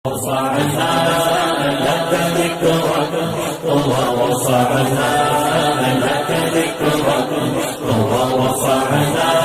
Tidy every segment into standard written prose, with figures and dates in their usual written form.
رفعنا لك ذكرك ورفعنا لك ذكرك ورفعنا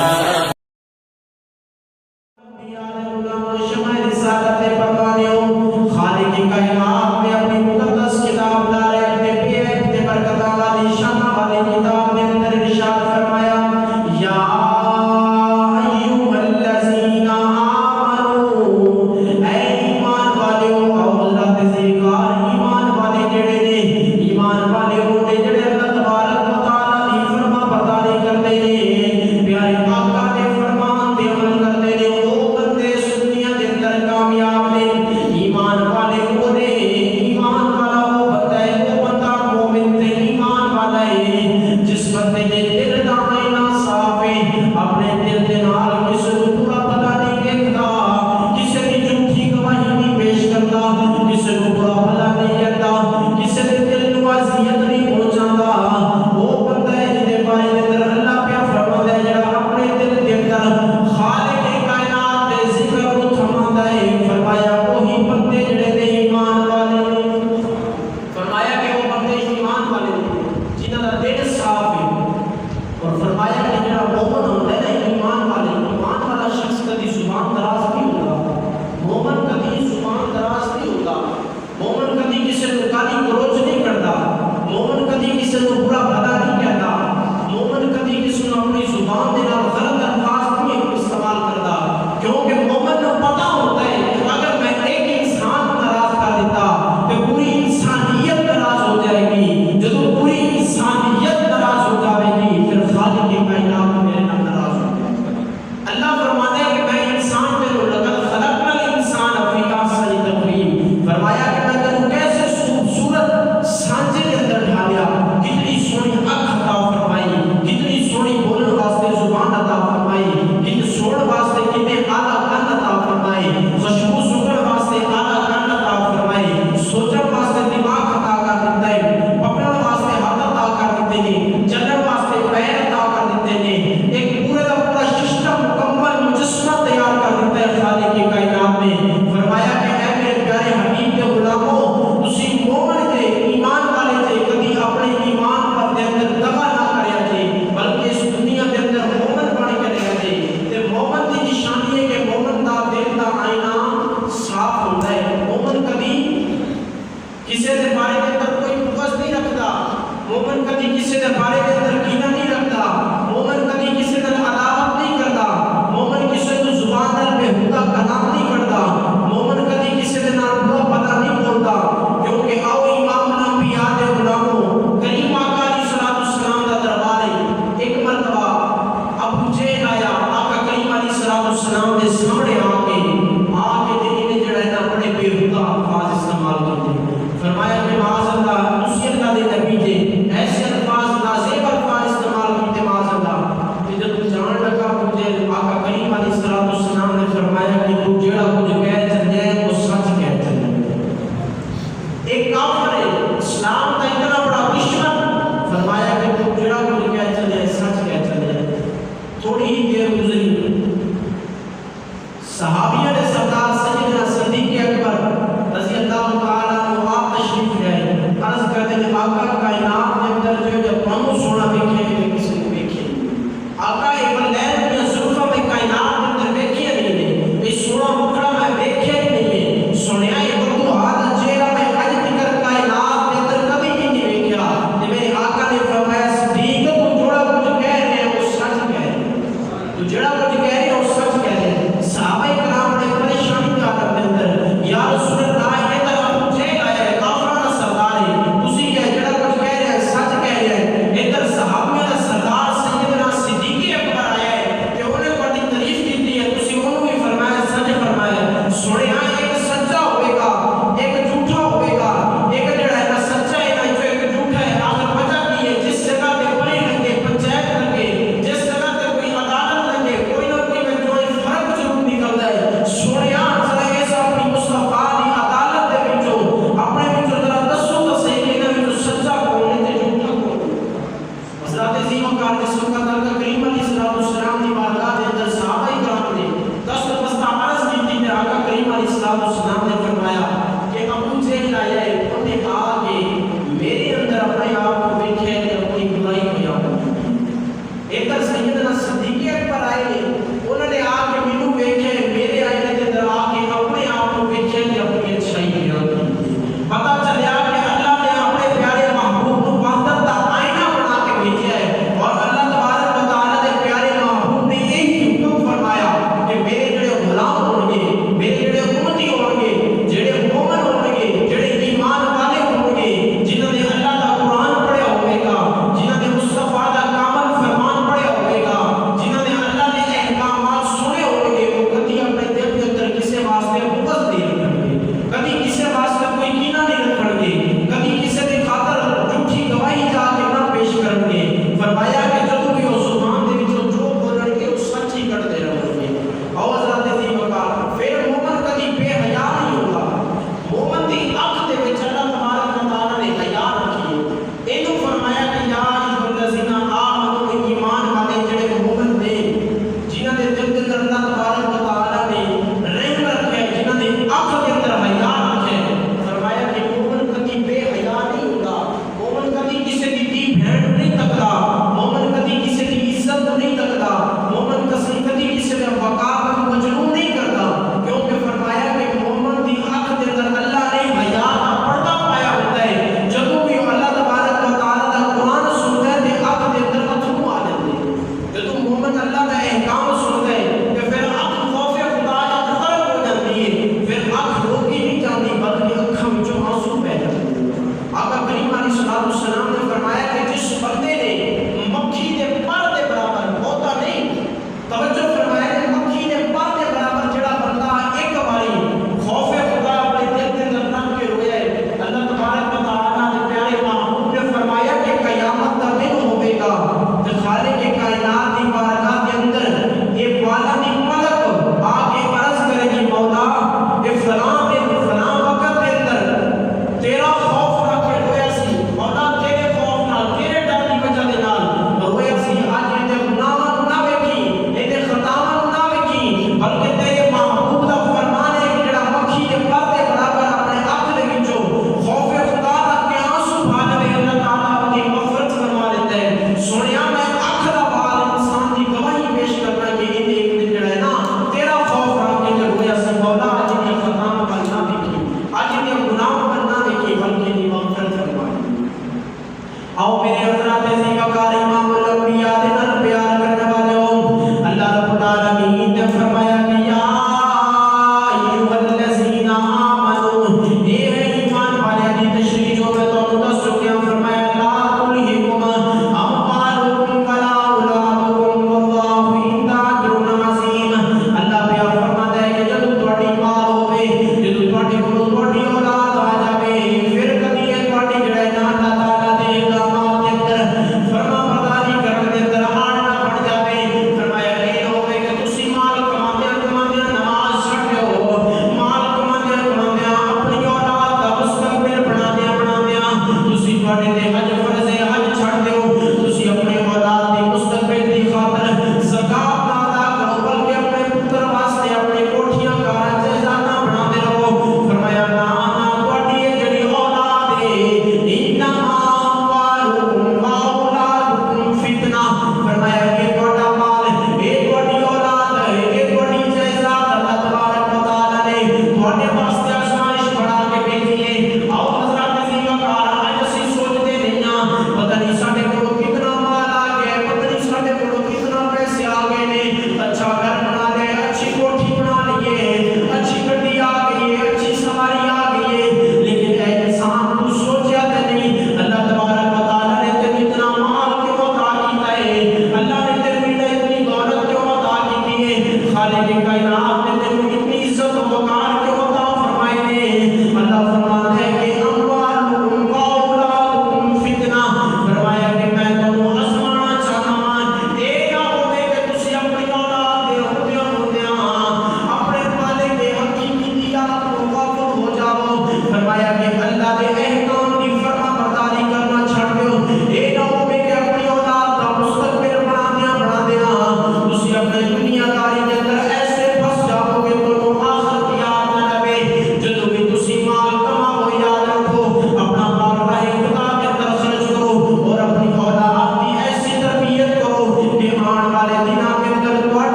فرمایا کہ معاذ اللہ دوسری اللہ دے نبی جے ایسے الفاظ نازیب الفاظ استعمال کیتے معاذ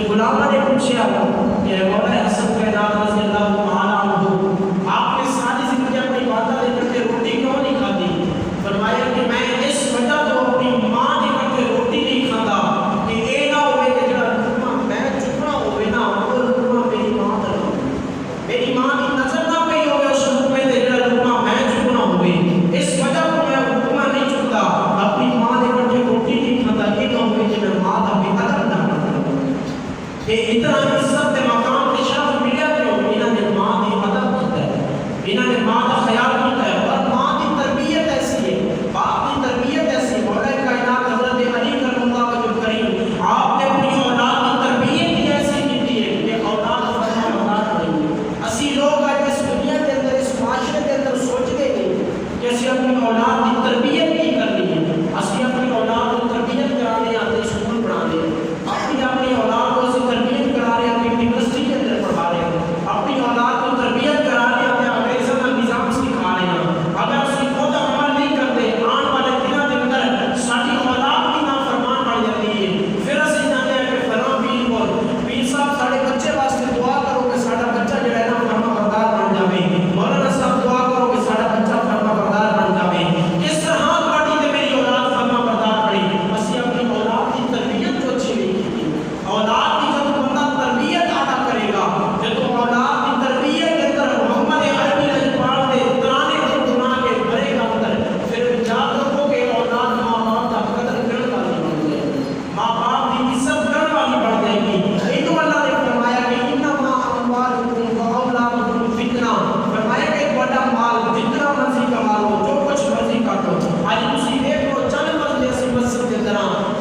غلامہ نے پوچھا کہ مولا حسن کائنات رضی اللہ تعالیٰ عنہ آپ نے ساری زندگی اپنی ماتا دے کر کے روٹی کیوں نہیں کھاتی؟ فرمایا کہ میں اس وجہ تو اپنی ماں دے کر کے روٹی نہیں کھاتا کہ اے نہ ہوئے کہ جڑا لقمہ میں چکنا ہوئے نا وہ لقمہ میری ماں دا ہو میری ماں کی نظر نہ پئی ہوئے اس لقمے دے جڑا لقمہ میں چکنا ہوئے اس وجہ تو میں لقمہ نہیں چکتا اپنی ماں دے کر کے روٹی نہیں کھاتا یہ نہ ہوئے کہ میں ماں دا بھی ادب نہ کہ اتنا عزت دے مقام کے شرف ملیا کیوں انہوں نے ماں دی ادب کیتا ہے انہوں نے ماں کا خیال کیتا ہے اور ماں کی تربیت ایسی ہے باپ کی تربیت ایسی مولا کائنات حضرت علی کرم اللہ وجہ کریم آپ نے اپنی اولاد کی تربیت ہی ایسی کی ہے کہ اولاد فرما بردار نہیں اسی لوگ آج اس دنیا کے اندر اس معاشرے کے اندر سوچتے ہیں کہ اسی اپنی اولاد کی تربیت نہیں کرنی ہے اسی اپنی اولاد کو تربیت کرانے آتے اسکول پڑھانے اپنی اولاد کو تربیت کرا رہے ہیں یونیورسٹی کے اندر پڑھا رہے ہیں اپنی اولاد کو تربیت کرا رہے ہیں انگریزوں کا نظام سکھا رہے ہیں اگر اس کی خود عمل نہیں کرتے آن والے دنوں کے اندر ساری اولاد کی نافرمان بڑھ جاتی ہے پھر اسی جانے ہیں کہ فلاں پیر صاحب سارے بچے واسطے دعا کرو کہ سارا بچہ جو ہے نا فرما بردار بن جائے مولانا صاحب دعا کرو کہ سارا بچہ فرما بردار بن جائے اس طرح پارٹی میں میری اولاد فرما بردار بڑی اسی اپنی اولاد کی تربیت کو اچھی نہیں کی اولاد کی جب بندہ تربیت ادا کرے گا جب اولاد کی تربیت کے اندر محمد عربی لجپال دے ترانے کو گناہ کے بھرے گا اندر پھر یاد رکھو کہ اولاد ماں باپ کا قدر کرنے والی بن جائے ماں باپ کی عزت کرنے والی بن جائے گی یہ تو اللہ نے فرمایا کہ انما اموالکم واولادکم فتنہ فرمایا کہ بڑا مال جتنا مرضی کما لو جو کچھ مرضی کر لو آج تسی دیکھ لو چند مرضی ایسی مسجد کے اندر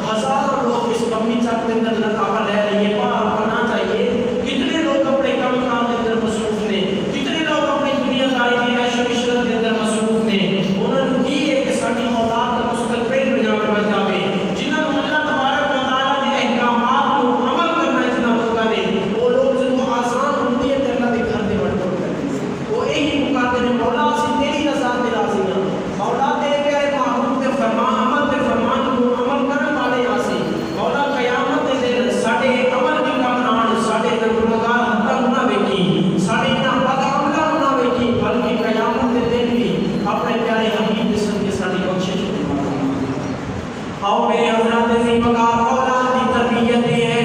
ہزاروں لوگ اس کمی چک کے اندر لگاوا لے رہی ہے باہر کرنا چاہیے کتنے لوگ اپنے کام کام کے اندر مصروف نے کتنے لوگ اپنی دنیا داری کی عیش و عشرت کے اندر مصروف نے انہوں نے کی ہے کہ ساری اولاد کا مستقبل بن جاوے جنہوں نے اللہ تبارک و تعالیٰ کے احکامات کو عمل کرنا ہے جنہوں لوگوں نے وہ لوگ جو آسان ہوتی ہے کہ اللہ کے گھر دے بڑھ کرتے ہیں وہ یہی مکاتے ہیں مولا اسی تیری رضا دے راضی ہیں مولا تیرے پیارے محبوب کے فرمان عمل کے فرمان کو عمل کرنے والے آسی مولا قیامت دے دن ساڑے عمل کی کامنان ساڑے نگرگار حتہ نہ بیٹھی ساڑے نہ بدعملہ نہ بیٹھی بلکہ قیامت دے دن بھی اپنے پیارے حبیب جسم کے ساڑی بخشش آؤ میرے حضرات عظیم مقام اولاد کی تربیت ہے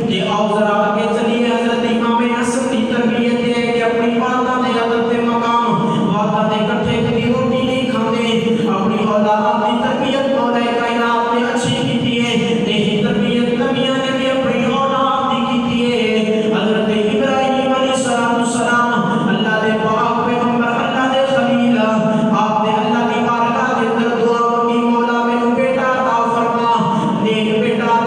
کہ آؤ ذرا آگے چلیے حضرت امام حسن کی تربیت ہے کہ اپنی والدہ دے عدد مقام والدہ دے کٹھے کبھی روٹی نہیں کھانے اپنی اولاد کی تربیت مولا کائنات نے اچھی کی ہے یہی تربیت نبیوں نے بھی اپنی اولاد کی کی ہے حضرت ابراہیم علیہ السلام اللہ دے پاک پیغمبر اللہ دے خلیل آپ نے اللہ کی بارگاہ کے اندر دعا مانگی مولا میں بیٹا عطا فرما نیک بیٹا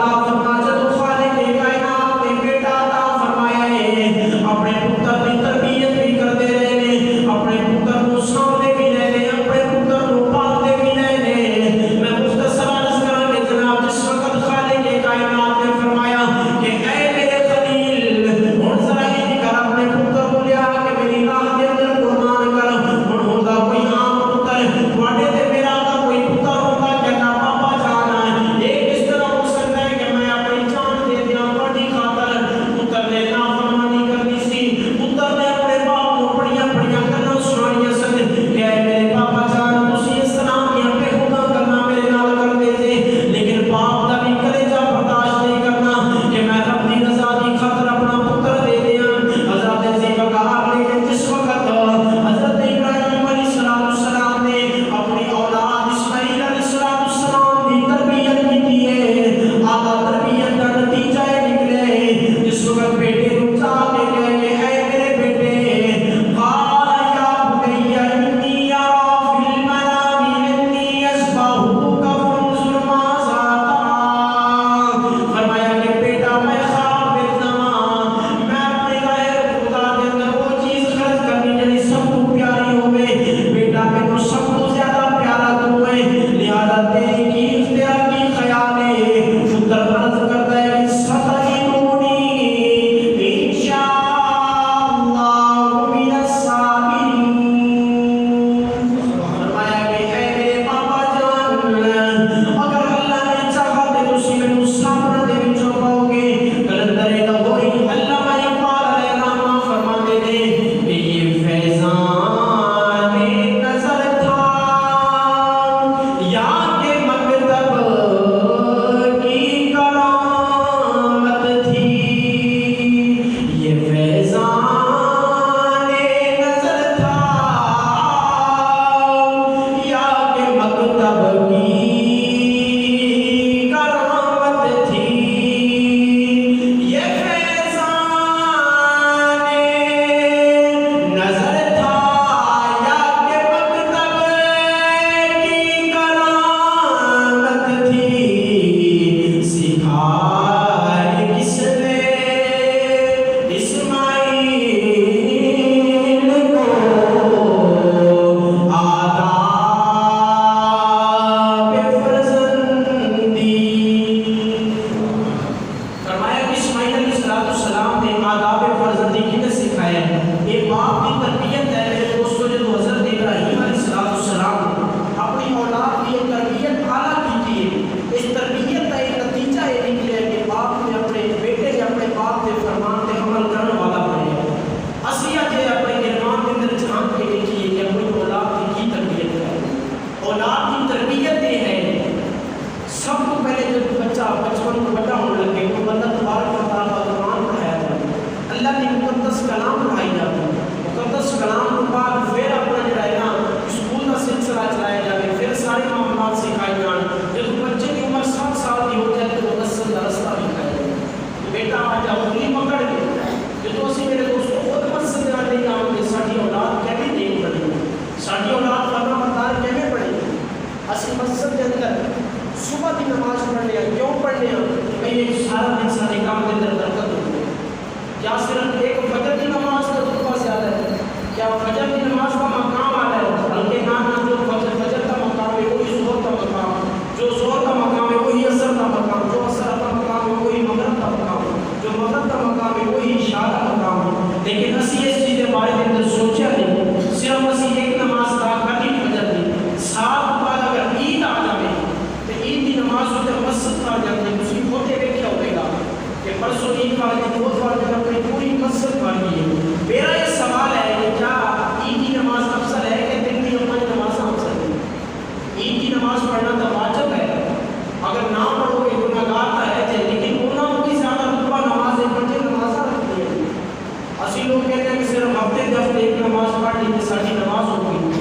یہ نکلے کہ باپ نے اپنے بیٹے یا اپنے باپ کے فرمان پہ عمل کرنے والا بنے. اصلیت ہے اپنے گرمان کے اندر جھانک کے دیکھیے کہ اپنی اولاد کی تربیت ہے. اولاد کی تربیت یہ ہے سب کو پہلے جب بچہ بچپن کو بڑا ہونے لگے تو اللہ تبارک و تعالیٰ کا قرآن پڑھایا جاتا ہے. اللہ کی مقدس کلام پڑھائی جاتی ہے. مقدس کلام کے بعد پھر اپنا جو ہے نا اسکول کا سلسلہ چلایا جائے, پھر سارے معاملات سکھائے جائیں. جب بچے کی عمر 7 سال کی ہو جائے تو مسجد کا رستہ دکھایا جائے. بیٹا آ جاؤ انگلی پکڑ کے جو اسی میرے دوستوں خود مسجد میں نہیں آؤں گے ساری اولاد کیسے نہیں پڑھے گی, ساری اولاد فرما بردار کیسے پڑھے گی. اسی مسجد کے اندر صبح کی نماز پڑھنے ہیں. کیوں پڑھنے ہیں کہ یہ سارا دن سارے کام کے اندر برکت ہوتی ہے. کیا صرف ایک فجر کی نماز کا رتبہ زیادہ ہے؟ کیا فجر کی نماز کا مقام آ رہا ہے؟ بلکہ نہ جو فجر کا مقام ہے وہی ظہر کا مقام, جو ظہر کا مقام ہے وہی عصر کا مقام, جو عصر کا مقام ہے وہی مغرب کا مقام, جو مغرب کا مقام ہے وہی عشاء کا مقام ہے. لیکن اسی اس چیز کے بارے میں اندر سوچا نہیں, صرف اسی ایک نماز کا خالی فجر کی. 7 بعد اگر عید آ جائے تو عید کی نماز ہوتے مسجد آ جاتے ہیں. اس کی کھوٹے میں کیا ہوئے گا کہ پرسوں عید کا جو بہت بار جب اپنی پوری مسجد بھر گئی ہے. میرا یہ سوال ہے کہ کیا عید کی نماز افضل ہے کہ دن کی اپنی نماز افضل ہے؟ عید کی نماز پڑھنا تو واجب ہے, اگر نہ پڑھو گے گناہگار تو ہے تھے, لیکن انہوں کی زیادہ رتبہ نماز پڑھے نماز رکھتی ہے. اسی لوگ کہتے ہیں کہ صرف ہفتے دفعہ ایک نماز پڑھ لی کہ ساری نماز ہوگی,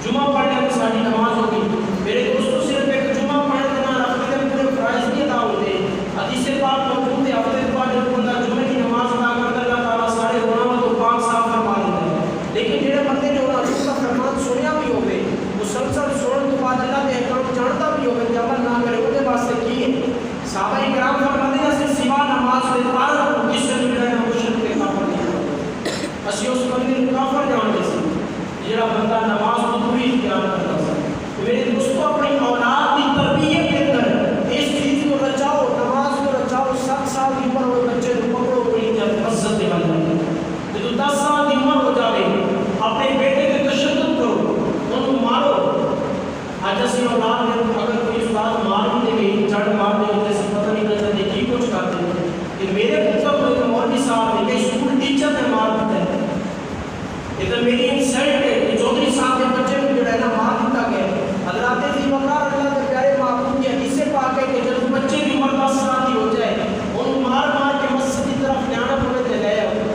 جمعہ پڑھ لیں کہ ساری نماز ہوگی. میرے دوستوں صرف ایک جمعہ پڑھ لینا ہفتے کے پورے فرائض نہیں ادا ہوتے. حدیث پاک موجود ہے ہفتے کے بعد جب بندہ جمعے کی نماز ادا کرتا اللہ تعالیٰ سارے گناہوں کو پاک صاف فرما دیتا ہے. لیکن جڑے بندے جو اللہ کا فرمان سنیا بھی ہوگے, مسلسل سننے کے بعد اللہ کے احکام جانتا بھی ہوگا کہ عمل نہ کرے وہ کے واسطے کی ہے. صحابہ کرام فرماتے ہیں سے سوا نماز کے تعلق کس سے مل رہا ہے مشرک کے کافر نہیں. اسی اس بندے کو کافر جانتے سے جڑا بندہ نماز کو پوری اختیار کرتا ہے. میرے دوستوں اپنی اولاد کی تربیت کے اندر اس چیز کو رچاؤ, نماز کو رچاؤ. 7 سال کی عمر ہوئے بچے کو پکڑو پوری مسجد کے اندر, جب 10 سال کی عمر ہو جائے اپنے بیٹے کے تشدد کرو, انہوں مارو. آج اسی اولاد میں اگر کوئی استاد مار بھی دے گی چڑھ مار دے گی جیسے پتہ نہیں کرتا دیکھی کچھ کرتے ہیں کہ میرے پتر کو ایک مولوی صاحب نے کہ اسکول ٹیچر نے مار دیتا ہے. ادھر میری انسلٹ ہے کہ چودھری صاحب کے بچے کو جو ہے نا مار دیتا گیا. حضرات ذی وقار اللہ کے پیارے محبوب کی حدیث پاک ہے کہ جب بچے کی عمر 10 سال کی ہو جائے انہوں مار مار کے مسجد کی طرف نیانا پڑے تھے لے آؤ.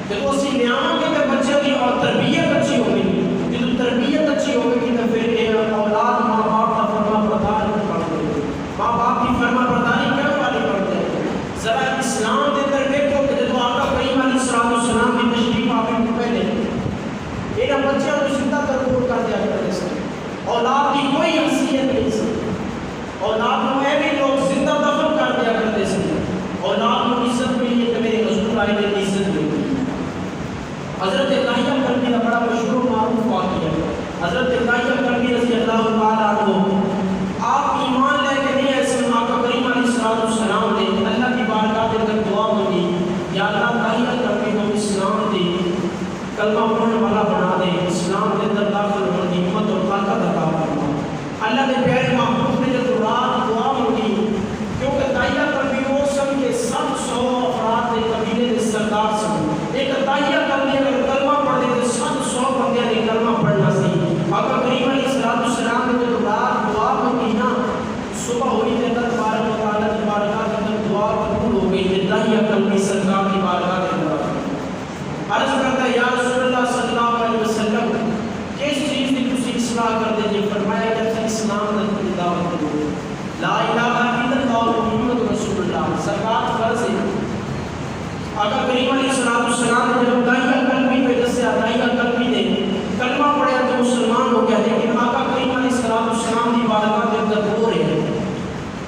جب اسی نیانا کے بچے کی اور تربیت اچھی ہوگی, جب تربیت اچھی ہوگی تو پھر اولاد ماں باپ کا فرما بردار پڑھتے ہیں, ماں باپ کی فرما برداری کرنے والے پڑھتے ہیں. ذرا اسلام کے اندر دیکھو کہ جب آقا کریم علیہ السلام کی تشریف آنے سے پہلے یہ بچیاں کو زندہ تربور کر دیا کرتے تھے. اولاد کی کوئی حیثیت نہیں تھی. اولاد کو میں بھی لوگ زندہ دفن کر دیا کرتے تھے. اولاد کو عزت ملی ہے کہ میرے حضور آئے نے عزت ملی. حضرت داہیہ کلبی کا بڑا مشہور معروف واقعہ ہے. حضرت داہیہ کلبی رضی اللہ تعالیٰ عنہ آپ ایمان لے کے نہیں ایسے آقا کریم علیہ السلام نے اللہ کی بارگاہ کے اندر دعا مانگی, یا اللہ داہیہ کلبی کو اسلام دے, کلمہ پڑھنے والا بنا دے, اسلام کے اندر داخل ہونے کی ہمت اور طاقت عطا فرما. اللہ کے پیارے محبوب نے جب رات دعا مانگی, کیونکہ داہیہ کلبی وہ سب کے 700 افراد کے قبیلے کے سردار سن. ایک داہیہ کلبی اگر کلمہ پڑھ دے تو 700 بندے نے کلمہ پڑھنا سی. آقا کریم علیہ السلام نے جب رات دعا مانگی نا, صبح ہوئی تے اللہ تبارک و تعالیٰ کی بارگاہ کے اندر دعا قبول ہو گئی. یہ داہیہ کلبی سرکار کی بارگاہ کے اندر عرض کرتا ہے یا رسول اللہ صلی اللہ علیہ وسلم کس چیز کی تسی اصلاح کر دے جی. فرمایا کہ اسلام کی دعوت دو, لا الہ الا اللہ محمد رسول اللہ. زکات فرض ہے. آقا کریم علیہ السلام نے جب داہیہ کلبی پہ دسیا, داہیہ کلبی نے کلمہ پڑھا تو مسلمان ہو گیا. لیکن آقا کریم علیہ السلام کی بارگاہ کے اندر رو رہے ہیں,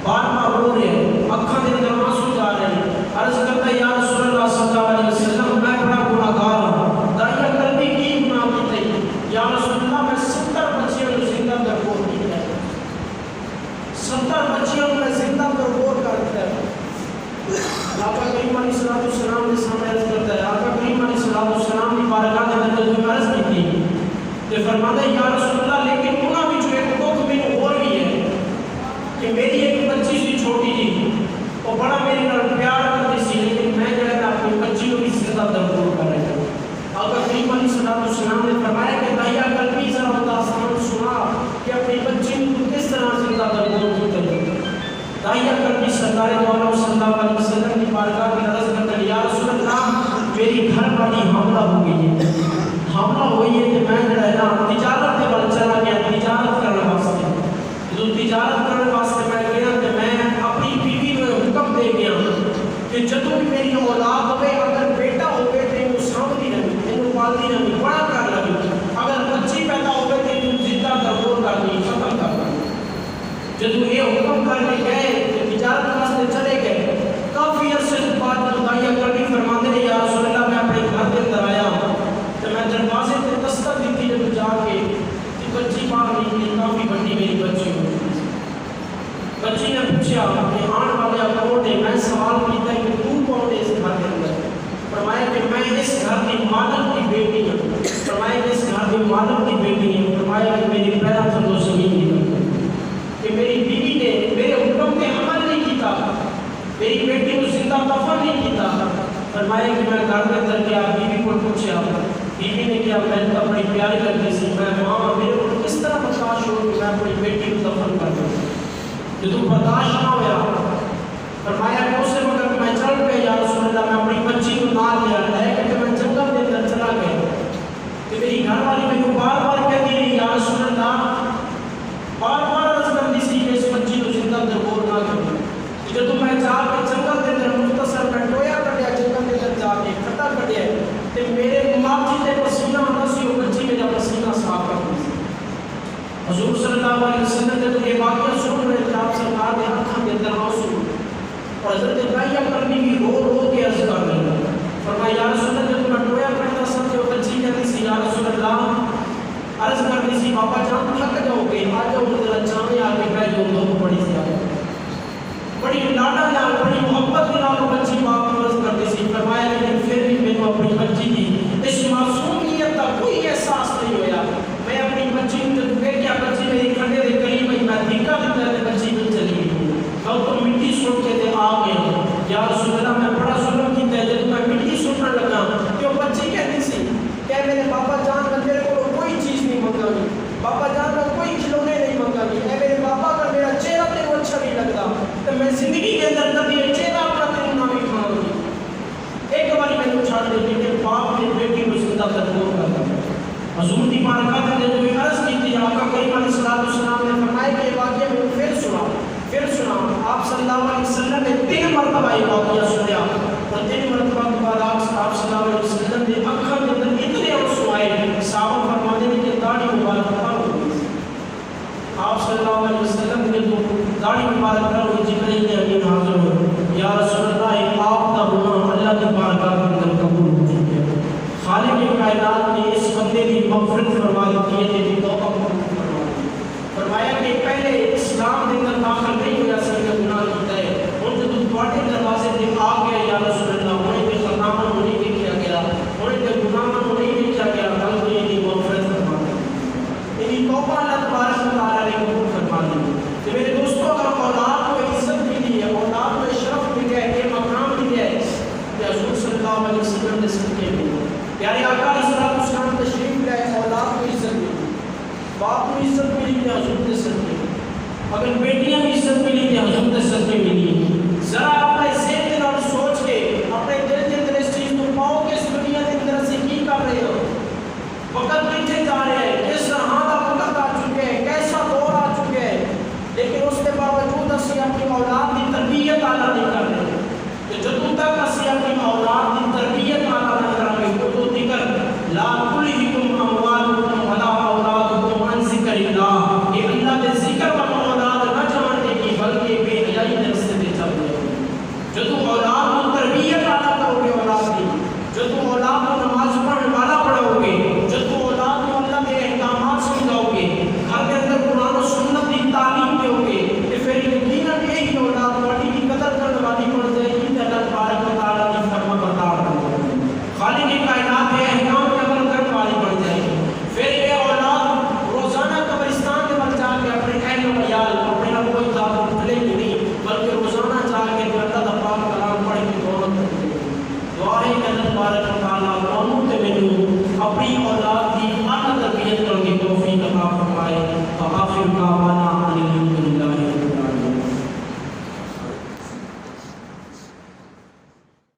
بار بار رو رہے ہیں, اکھاں کے اندر آنسو جا رہے ہیں. عرض کرتا ہے یا رسول اللہ صلی اللہ علیہ وسلم میں بڑا گناہگار ہوں. داہیہ کلبی کی گناہ کی تھی. یا رسول اللہ میں 70 بچیوں کو زندہ درگور کیا ہے, 70 بچیوں کو زندہ درگور کر دیا ہے. آقا کریم علیہ السلام نے سامنے عرض کرتا ہے, آقا کریم علیہ السلام کی بارگاہ کے اندر جو عرض کی تھی کرتی سرکار دو عالم صلی اللہ علیہ وسلم کی بارگاہ میں عرض کرتے یا رسول اللہ میری گھر والی حاملہ ہو گئی ہے، حاملہ ہوئی ہے کہ میں جو ہے نا تجارت کے بل چلا گیا تجارت کرنے واسطے، جو تجارت کرنے واسطے میں گیا کہ میں اپنی بیوی کو حکم دے گیا کہ جدوں بھی میری اولاد ہوئے اگر بیٹا ہوئے تو انہوں سامدی رہی انہوں پالدی رہی بڑا کر لگی، اگر بچی پیدا ہوئے تو انہوں زندہ دربور کرنی ختم کرنا۔ جدوں یہ حکم کر کے گئے تجارت واسطے چلے گئے، کافی عرصے بعد دعائیہ کرنی فرماتے ہیں یا رسول اللہ میں اپنے گھر کے اندر آیا تو میں دروازے سے دستک دیتی جب جا کے کہ بچی باہر نکلی، کافی بڑی میری بچی ہوئی۔ بچی نے پوچھا کہ آن والے کون ہے؟ میں سوال کیتا ہے کہ تو کون ہے اس گھر کے اندر؟ فرمایا کہ میں اس گھر کی مالک کی بیٹی ہوں، فرمایا کہ اس گھر کی مالک کی بیٹی ہوں، فرمایا کہ میری پیرا تھلوں زمین کی کہ میری بیوی نے میرے حکم پہ عمل نہیں کیتا، میری بیٹی کو زندہ دفن نہیں کیتا۔ فرمایا کہ میں گھر کے اندر گیا، بیوی کو پوچھا، بیوی نے کیا میں تو اپنی پیاری لڑکی سی میں ماں میرے کو کس طرح برداشت ہو کہ میں اپنی بیٹی کو دفن کر دوں؟ جدوں برداشت نہ ہوا فرمایا کہ اسے وقت میں چل پہ یا رسول اللہ میں اپنی بچی کو نال لیا لے کہ میں جنگل کے اندر چلا گیا کہ میری گھر والی میرے کو بار بار کہتی رہی یا رسول اللہ، بار بار عرض کرتی سی کہ اس بچی کو زندہ دربور نہ کروں۔ جدوں میں جا کے جنگل کے اندر مختصر میں ٹویا کٹیا جنگل کے اندر جا کے کھٹا کٹیا تے میرے ماں جی پسینہ ہوتا سی وہ بچی میرا پسینہ صاف کرتی سی۔ حضور صلی اللہ علیہ وسلم نے تو یہ واقعہ سن رہے تھے، آپ سرکار نے آنکھوں کے اندر آنسو اور حضرت دعائیہ کرنی بھی رو رو کے عرض کر رہے ہیں۔ فرمایا یا رسول اللہ جب میں ٹویا کرتا سا تو وہ بچی کہتی سی یا رسول اللہ عرض کرتی سی بابا جان تھک جاؤ گے آ جاؤ ذرا چھاویں آ کے بیٹھ جاؤ، دو بڑی سی آ بڑی لاڈا نال بڑی محبت کے نال بچی باپ کو عرض کرتی سی۔ فرمایا لیکن پھر بھی میں اپنی بچی کی اس معصومیت کا کوئی احساس نہیں ہویا۔ میں اپنی بچی کو جب کیا بچی میری کھڑے دے قریب میں دھکا دیتا ہے بچی میں چلی گئی میں تو مٹی سوٹ کے دے آ گیا یا رسول اللہ میں بڑا ظلم کیتا ہے جب میں مٹی سوٹنے لگا کہ وہ بچی کہتی سی کہ میرے بابا جان میں میرے کو کوئی چیز نہیں منگا گی، بابا جان میں کوئی کھلونے نہیں منگا گی، اے میرے بابا اگر میرا چہرہ تیرے کو اچھا نہیں لگتا تو میں زندگی کے اندر کبھی یہ چہرہ اپنا تیرے نام ہی کھاؤں گی۔ ایک بار میں نے چھاڑ دے کہ باپ میری بیٹی کو زندہ دربور کرتا حضور دی بارگاہ نے جو عرض کی تھی آقا کریم علیہ السلام نے فرمایا کہ یہ واقعہ میں پھر سنا آپ صلی اللہ علیہ وسلم نے 3 مرتبہ یہ واقعہ سنیا اور 3 مرتبہ کے بعد آپ صلی اللہ علیہ وسلم نے آنکھوں کے اندر اتنے آنسو آئے صحابہ فرماتے ہیں کہ داڑھی مبارک پر ہو گئی۔ آپ صلی اللہ علیہ وسلم نے تو داڑھی مبارک پر ہوئی جبرائیل امین حاضر ہوئے یا رسول اللہ ایک آپ کا گناہ اللہ کی بارگاہ کے اندر قبول ہو چکے ہیں، خالق کائنات نے اس بندے کی مغفرت فرما دی ہے کہ توبہ قبول فرما دی۔ فرمایا کہ پہلے اسلام کے اندر داخل نہیں ہوا سی کہ گناہ کیتا ہے ان جو تواڈے دروازے تے آ گیا یا رسول اللہ انہیں تے خطاواں نوں نہیں دیکھا گیا انہیں تے گناہاں نوں نہیں دیکھا گیا بلکہ ان کی مغفرت فرما دی، ان کی توبہ اللہ تبارک و تعالی نے قبول فرما دی۔ تو میرے دوستوں اگر اولاد کو عزت ملی ہے، اولاد کو شرف ملا ہے، یہ مقام ملا ہے کہ حضور صلی اللہ علیہ وسلم نے صدقے میں پیارے آقا علیہ السلام تشریف لائے، اولاد کو عزت ملی، باپ کو عزت ملی کہ حضور نے صدقے ملی، اگر بیٹیاں بھی عزت ملی کہ حضور نے صدقے ملی۔ ذرا اپنے ذہن کے نال سوچ کے اپنے دل کے اندر اس چیز کو پاؤ کہ اس دنیا کے اندر سے کی کر رہے ہو، وقت پیچھے جا رہے ہیں، کس طرح کا وقت آ چکے ہیں، کیسا دور آ چکے ہیں، لیکن اس کے باوجود اسی اپنی اولاد کی تربیت اعلیٰ نہیں کر رہے کہ جدوں تک اسی اپنی اولاد کی تربیت اعلیٰ نہیں کر رہے تو ذکر لا تلہکم اموالکم ولا اولادکم عن ذکر اللہ، یہ اللہ کے ذکر پر اولاد نہ جاننے کی بلکہ بے حیائی کے راستے پہ چل رہے ہیں۔ جدوں اولاد کو تربیت اعلیٰ کرو گے اولاد کی، جدوں اولاد کو نماز پڑھنے والا